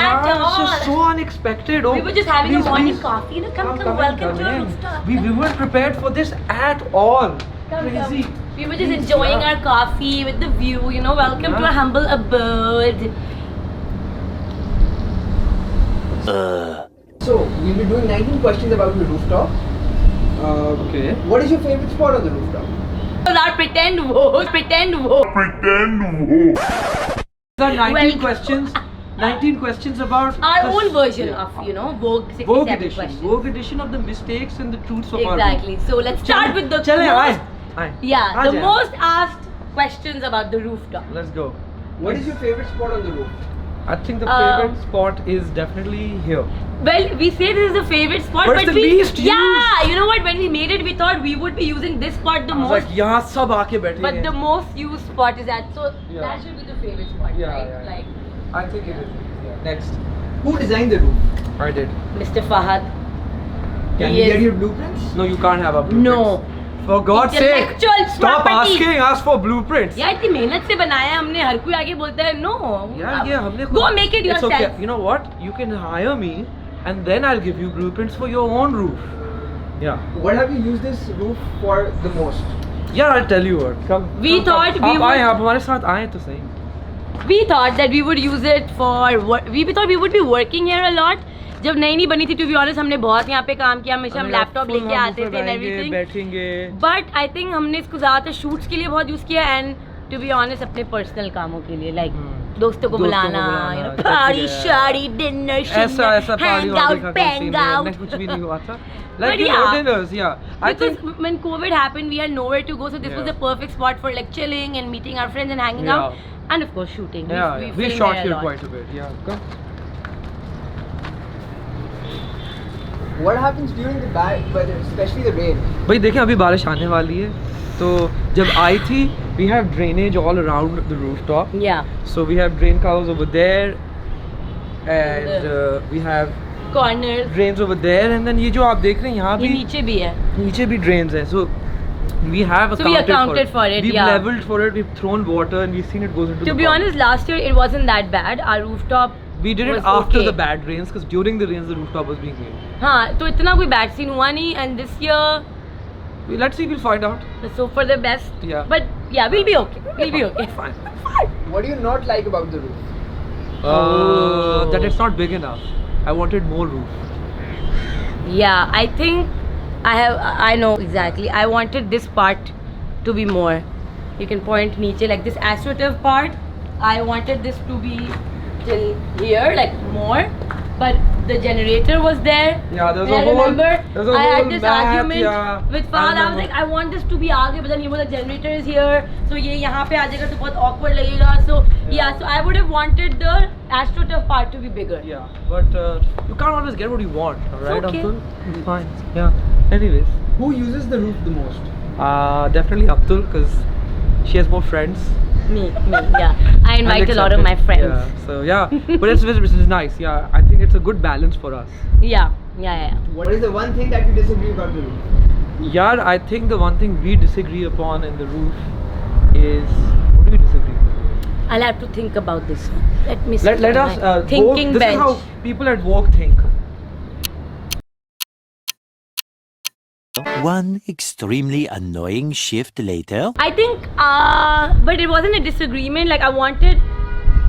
at all. It's just so unexpected. Oh, We were just having a please, morning please. coffee. Come, Come welcome to our in. rooftop. We weren't prepared for this at all. Crazy. Come. We were just enjoying our coffee with the view. Welcome to our humble abode. So, we'll be doing 19 questions about the rooftop. Okay. What is your favorite spot on the rooftop? Our pretend vote. There are 19 Well- questions. 19 questions about Our the- own version yeah. of, Vogue 67 Vogue edition. questions. Vogue edition of the mistakes and the truths of our Exactly. So let's start with the Chale, most, aye. yeah, Aa the jai. most asked questions about the rooftop. Let's go. What is your favorite spot on the roof? I think the favorite spot is definitely here. Well, we say this is the favorite spot, But it's the least yeah, used. you know what? When we made it, we thought we would be using this spot the I was most. like, यहाँ सब आके बैठे But हैं. the most used spot is that, so Yeah. that should be the favorite spot, Yeah, right? yeah. Like I think it is. Yeah. Next. Who designed the roof? I did. Mr. Fahad. Can He we get is- your blueprints? No, you can't have a blueprint. No. For God's sake, Intellectual stop property. asking us for blueprints. यार इतनी मेहनत से बनाया है हमने, हर कोई आगे बोलता है no. यार ये हमने Go make it It's yourself. okay. You know what? You can hire me, and then I'll give you blueprints for your own roof. Yeah. What have you used this roof for the most? Yeah, I'll tell you what. Come. We come, thought come. we आप would- आए, आप हमारे साथ आए तो सही. We thought that we would use it for we thought we would be working here a lot. जब नई बनी थी, to be honest, हमने बहुत यहाँ पे काम किया, हमेशा हम लैपटॉप लेके आते थे and everything. बैठेंगे. But I think हमने इसको ज़्यादातर shoots के लिए बहुत यूज़ किया and to be honest अपने personal कामों के लिए, like दोस्तों को बुलाना, party, शादी, dinner, ऐसा party hang out, का bang out. कुछ भी नहीं हुआ था. But Like yeah. dinners, yeah. I Because think when COVID happened, we had nowhere to go, so this was Yeah. the perfect spot for like chilling and meeting our friends and hanging Yeah. out, and of course shooting. yeah, we filmed shot there a here lot. quite a bit. Yeah. Come. What happens during the bad weather, especially the rain? भाई देखें अभी बारिश आने वाली है तो जब आई थी we have drainage all around the rooftop, Yeah. so we have drain covers over there and we have Corner. drains over there and then ये जो आप देख रहे हैं यहाँ ये भी नीचे भी है. नीचे भी drains हैं, so we have So we accounted for it, we've yeah. leveled for it, we've thrown water and we've seen it goes into To the be pond. honest, last year it wasn't that bad. Our rooftop. We did it was after okay. the bad rains because during the rains the rooftop was being made. हाँ, तो इतना कोई bad scene हुआ नहीं, and this year, Let's see, we'll find out. let's hope for the best. Yeah. But yeah, we'll be okay. We'll be okay. Fine. What do you not like about the roof? That it's not big enough. I wanted more roof. Yeah, I think I know exactly. I wanted this part to be more. You can point niche like this astroturf part. I wanted this to be till here, like more. But the generator was there. Yeah, there was And a whole. remember, There's a I whole had this mat, argument yeah. with Fahad. I was like, I want this to be आगे, but then he was like, generator is here, so ये यहाँ पे आ जाएगा तो बहुत awkward लगेगा. So yeah, so I would have wanted the astroturf part to be bigger. Yeah, but you can't always get what you want, alright, okay. Abdul? It's fine. Yeah. Anyways, Who uses the roof the most? definitely Abdul because she has more friends. Me, yeah. I invite a lot of my friends. Yeah. So yeah, but it's nice. Yeah, I think it's a good balance for us. Yeah. What is the one thing that you disagree about the roof? Yeah, I think the one thing we disagree upon in the roof is what do we disagree? I'll have to think about this one. Let me see. Let us thinking Vogue, this bench. is how people at Vogue think. One extremely annoying shift later. I think, but it wasn't a disagreement. Like I wanted,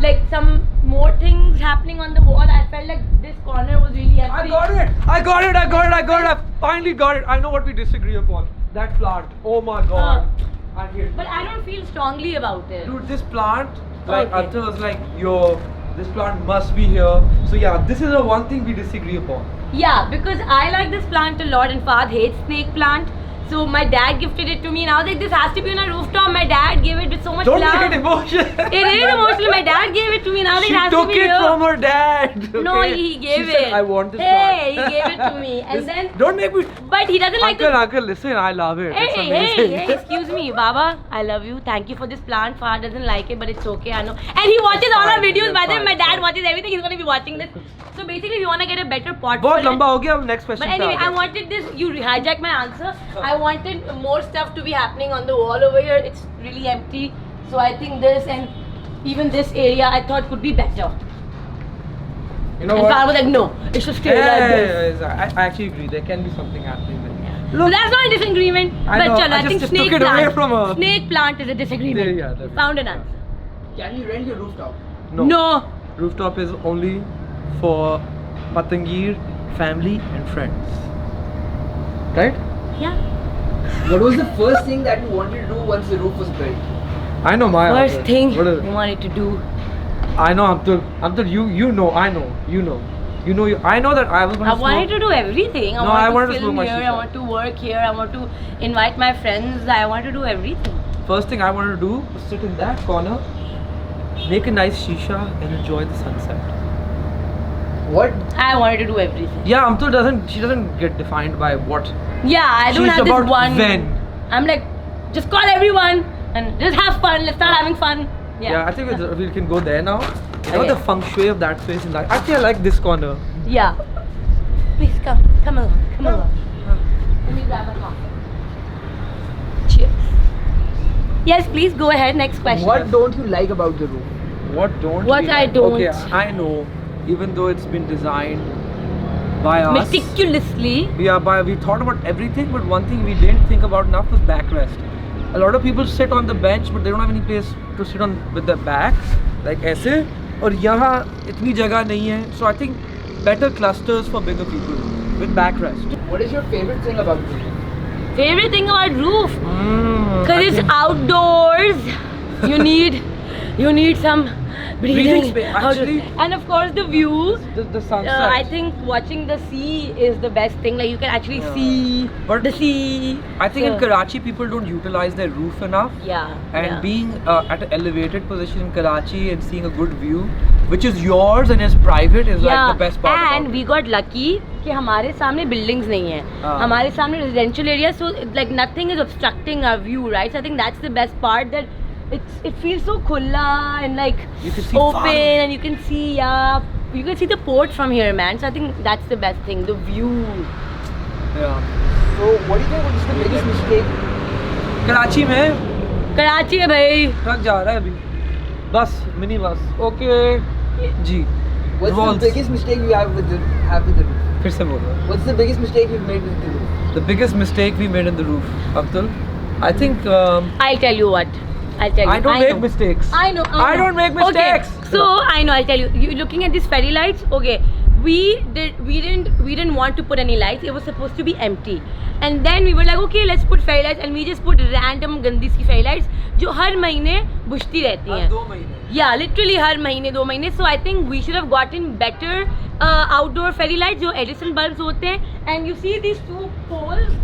like some more things happening on the wall. I felt like this corner was really empty. I got it! I finally got it! I know what we disagree upon. That plant. Oh my god. I hate it. But I don't feel strongly about it. Dude, this plant, like Okay. Arthur was like, yo, this plant must be here. So yeah, this is the one thing we disagree upon. Yeah, because I like this plant a lot and Fahad hates snake plant. So my dad gifted it to me and I was like, this has to be on a rooftop. My dad gave it with so much Don't love. make it emotional. It is emotional. My dad gave it to me and I was like, She it has took to be it here. from her dad. No, okay? he gave she it. Said, I want this Hey, plant. he gave it to me. And then, Don't make me. but he doesn't like Uncle, listen, I love it. It's Hey, amazing. hey, excuse me, Baba. I love you. Thank you for this plant. Fahad doesn't like it, but it's okay. I know. And he watches all our Fine, videos. you're By the way, fine, my dad fine. watches everything. He's gonna be watching this. So basically, we wanna get a better pot. बहुत for it. लंबा हो गया अब next question But anyway, पे आ I जाओ. wanted this. You hijacked my answer. I wanted more stuff to be happening on the wall over here. It's really empty. So I think this and even this area I thought could be better. You know and what? Farhan was like, no, it should stay Yeah, like this. I actually agree. There can be something happening with So that's not a disagreement. I But know, chalo, I I think just snake took it away plant. from her. Snake plant is a disagreement. Yeah, that Found an is- answer. Can you rent your rooftop? No. Rooftop is only for Patangir, family and friends. Right? Yeah. What was the first thing that you wanted to do once the roof was built? I know my First answer. thing What is I it? wanted to do. I know Abdul, you know, I know, you know. I know that I was going I to wanted to do everything. No, I I wanted want to to film smoke my here. I shisha. want to work here. I want to invite my friends. I want to do everything. First thing I wanted to do was sit in that corner, make a nice shisha and enjoy the sunset. What? I wanted to do everything. Yeah, Amtul doesn't get defined by what. Yeah, I don't She's have this about one. when. I'm like, just call everyone and just have fun. Let's start having fun. Yeah, I think we can go there now. You know Okay. the feng shui of that place in that. Actually, I like this corner. Yeah. Please come along, come along. Let me grab my coffee. Cheers. Yes, please go ahead. Next question. What don't you like about the roof? What don't What we I like? don't. Okay, I know. Even though it's been designed by us. Meticulously. We thought about everything, but one thing we didn't think about enough was backrest. A lot of people sit on the bench, but they don't have any place to sit on with their back, like ऐसे. और यहाँ इतनी जगह नहीं है. So I think better clusters for bigger people with backrest. What is your favorite thing about the roof? Favorite thing about roof? I Because it's think- outdoors. You need some breathing. space, actually. And of course the view. the sunset. I think watching the sea is the best thing. Like you can actually Yeah. see But the sea. I think in So- Karachi people don't utilize their roof enough. Yeah. And yeah. being at an elevated position in Karachi and seeing a good view, which is yours and is private, is like the best part. And about we got lucky कि हमारे सामने buildings नहीं है. हाँ. हमारे सामने residential area, so like nothing is obstructing our view, right? So I think that's the best part, that it feels so खुला and like You can see open, far. and you can see you can see the port from here, man. So I think that's the best thing, the view. Yeah. So what do you think was the biggest mistake? Karachi में कराची है भाई. Truck जा रहा है अभी. बस mini bus. Okay जी. What's Revolves. the biggest mistake you have with the roof? फिर से बोलो. What's the biggest mistake you've made with the roof? The biggest mistake we made in the roof, Abdul. I think I'll tell you what. I'll tell you. I don't make know. mistakes. I know. I don't make mistakes. Okay. So I know. I'll tell you. You looking at these fairy lights? Okay. We didn't want to put any lights. It was supposed to be empty. And then we were like, okay, let's put fairy lights, and we just put random गंदी सी fairy lights जो हर महीने बुझती रहती हैं. 2 महीने. Yeah, literally हर महीने 2 महीने. So I think we should have gotten better outdoor fairy lights जो Edison bulbs होते हैं. And you see these 2 poles?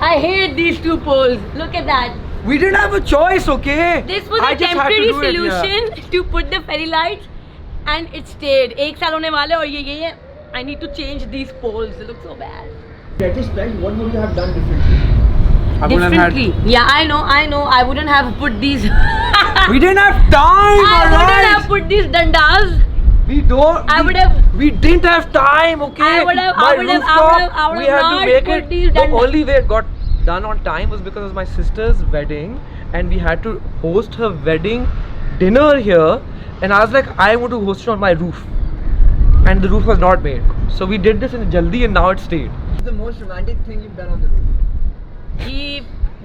I hate these 2 poles. Look at that. We didn't have a choice, okay? This was I a just had to temporary do it, yeah. solution to put the fairy lights, and it stayed. एक साल होने वाले और ये है. I need to change these poles. They look so bad. Retrospect, what would you have done differently? I wouldn't have Differently. Yeah, I know. I wouldn't have put these. We didn't have time, I wouldn't alright? have put these dandas. We don't. I we- would have. We didn't have time, okay? I would have- My I would have- I rooftop, would have- I would we have had to not make put it. these The dandas. only way it got done on time was because of my sister's wedding, and we had to host her wedding dinner here. And I was like, I want to host it on my roof, and the roof was not made. So we did this in jaldi, and now it stayed. What's the most romantic thing you've done on the roof? He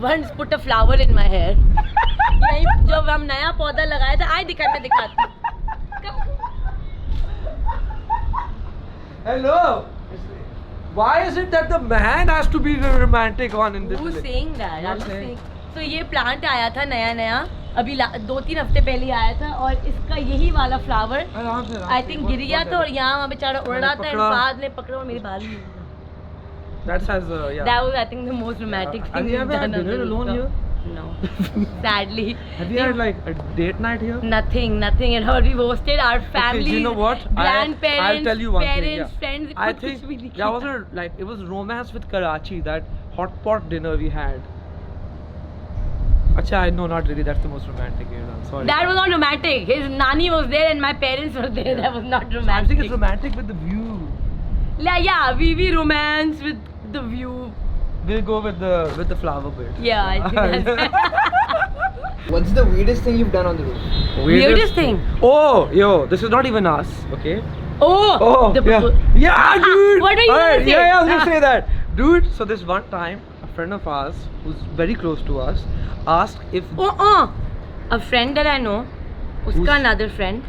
once put a flower in my hair. यही जब हम नया पौधा लगाया था, आई दिखा मैं दिखाती. Hello. Why is it that the man has to be the romantic one in this? Who's village? saying that? I'm Who's just saying? saying. So ये प्लांट आया था नया अभी 2-3 हफ्ते पहले ही आया था, और इसका यही वाला फ्लावर आराम से, आराम आई से, थिंक बहुत- गिर गया बहुत था, और यहाँ वहाँ बेचारा उड़ मैंने रहा था, एंड पकड़ा। फाद ने पकड़ा और मेरे बाल. That has yeah. That was, I think, the most romantic Have thing you we've ever done had on the dinner alone rooftop. No. Sadly. Have you had like a date night here? Nothing. And how we hosted our family. Okay, you know what? Grandparents, I'll tell you one parents, thing. Yeah. friends. I कुछ think भी नहीं that किया. wasn't like it was romance with Karachi. That hot pot dinner we had. Acha, I know, not really. That's the most romantic. I'm sorry. That was not romantic. His nani was there and my parents were there. That was not I romantic. think it's romantic with the view. Yeah, we romance with the view. We'll go with the flower bit. Yeah, I think that's What's the weirdest thing you've done on the roof? Weirdest thing. Oh, yo, this is not even us, okay? Oh, the yeah. Yeah, dude. What are you Alright, gonna say? Yeah, I was gonna say that. Dude, so this one time, a friend of ours who's very close to us asked if A friend that I know, Who's- uska another friend,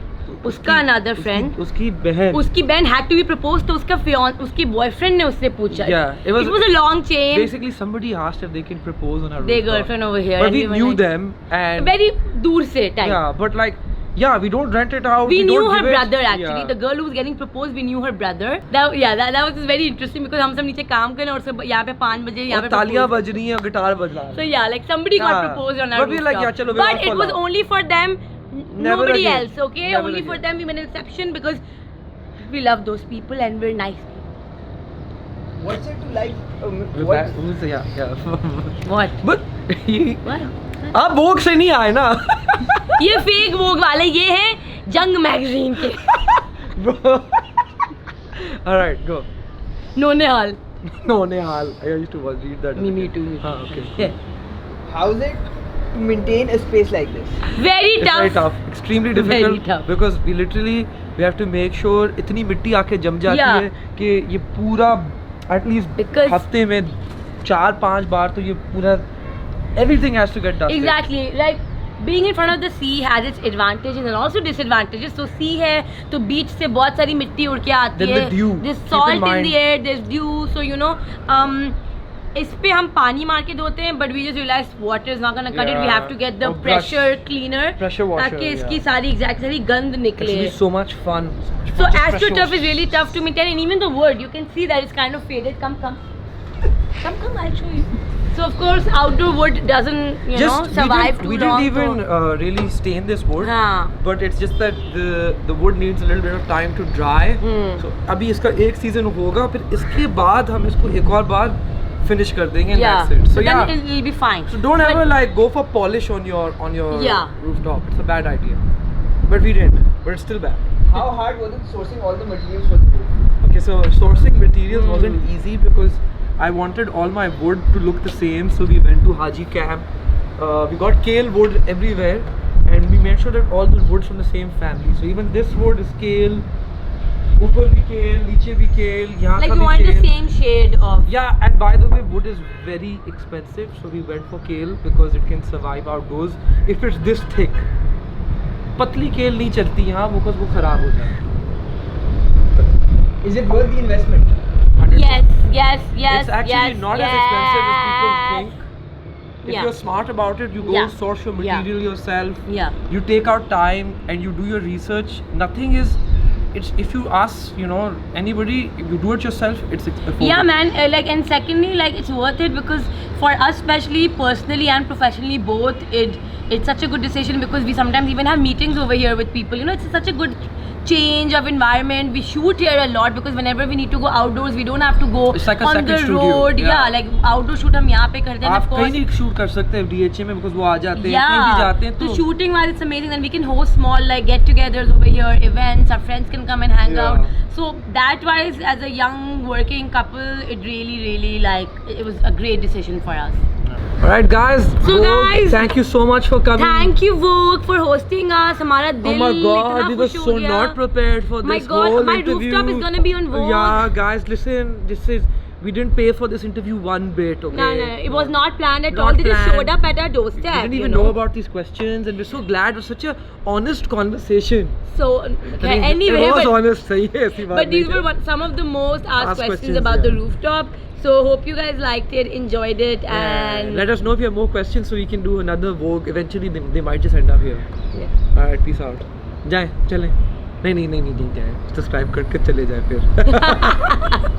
uska another friend, उसकी बहन. उसकी बहन had to be proposed तो उसका उसकी boyfriend ने उससे पूछा. Yeah, it was a long chain. Basically, somebody asked if they can propose on our Their rooftop. girlfriend over here. But and we were knew like, them and very दूर से type. yeah, but like yeah, we don't rent it out. We knew don't her give it. brother actually. Yeah. The girl who was getting proposed, we knew her brother. That was just very interesting because हम सब नीचे काम कर रहे हैं और सब यहाँ पे 5 बजे यहाँ और पे तालियां propose. बज रही हैं और गिटार बज रहा है. So yeah, like somebody got Yeah. proposed on our But we're like, rooftop. yeah, chalo, we're But all it for was love. only for them, Never nobody again. else. Okay, Never only for again. them we made an exception because we love those people and we're nice. What's it to like? We're What? back. Who's- yeah. What? But ये What? आप भोग से नहीं आए ना. ये fake वोग वाले ये हैं जंग मैगजीन के. Bro. Alright, go. नोनेहाल. No, Nehal. I used to read that. Me too. Ah, okay. Yeah. How's it to maintain a space like this? Very It's tough. very tough. Extremely Very difficult. tough. Because we have to make sure इतनी मिट्टी आके जम जाती Yeah. है कि ये पूरा at least Because- हफ्ते में 4-5 बार तो ये पूरा everything has to get dusted. Exactly. Like being in front of the sea has its advantages and also disadvantages. So sea है तो beach से बहुत सारी मिट्टी उड़ के आती Then है. the dew. There's Keep in salt in mind. the air. There's dew. So you know, इस पे हम पानी मार के धोते हैं, but we just realized water is not gonna cut it. We Yeah. have to get the Or brush. pressure cleaner Pressure washer, ताकि इसकी yeah. सारी सारी गंद It's निकले. be so much fun. So Just AstroTurf pressure is really tough to maintain, and even the wood, you can see that it's kind of faded. Come, I'll show you. So of course, outdoor wood doesn't, you know, survive too we long. didn't even so- really stain this wood. हाँ. But it's just that the wood needs a little bit of time to dry. So अभी इसका एक season होगा, फिर इसके बाद हम इसको एक और बार finish कर देंगे. And Yeah. that's it. So then yeah. it'll be fine. So don't But- ever like go for polish on your Yeah. rooftop. It's a bad idea. But we didn't. But it's still bad. How hard was it sourcing all the materials for the roof? Okay, so sourcing materials wasn't easy because I wanted all my wood to look the same. So we went to Haji Camp. We got kale wood everywhere, and we made sure that all the woods from the same family. So even this wood is kale. ऊपर भी kale, नीचे भी kale, यहाँ Like का you भी want the kale. same shade of. Yeah, and by the way, wood is very expensive, so we went for kale because it can survive outdoors. If it's this thick, पतली kale नहीं चलती यहाँ because वो खराब हो जाए. Is it worth the investment? Yes. It's actually not as expensive as people think. If Yeah. you're smart about it, you go Yeah. source your Yeah. material yourself. Yeah. You take out time and you do your research. Nothing is. It's if you ask, you know, anybody, if you do it yourself, it's affordable. Yeah, man. Like, and secondly, like, it's worth it because for us, especially personally and professionally, both, it's such a good decision because we sometimes even have meetings over here with people. You know, it's such a good change of environment. We shoot here a lot because whenever we need to go outdoors, we don't have to go It's like a on second the studio. road. Yeah. Yeah, like outdoor shoot हम यहाँ पे करते हैं. आप Of कहीं course. नहीं shoot कर सकते DHA में because वो आ जाते हैं कहीं भी Yeah, जाते हैं so तो shooting wise it's amazing and we can host small like get-togethers over here, events, our friends can come and hang Yeah. out. So that wise, as a young working couple, it really like it was a great decision for us. Alright guys, So guys, thank you so much for coming. Thank you Vogue for hosting us. हमारा Oh दिल my god, इतना we were खुश हो so गया. not prepared for My this god, whole my interview. rooftop is gonna be on Vogue. Yeah, guys, listen, we didn't pay for this interview one bit, okay? No, it was not planned at Not all. They just planned. showed up at our We doorstep. didn't you even know about these questions, and we're so glad. It was such a honest conversation. So I mean, anyway, it was but, honest. सही है ऐसी बात but these नहीं were है. some of the most asked Asked questions questions, about the yeah. rooftop. So hope you guys liked it, enjoyed it, and Let us know if you have more questions so we can do another Vogue. Eventually, they might just end up here. yeah. Alright, peace out. जाए चलें नहीं जाए. Subscribe करके चले जाए फिर.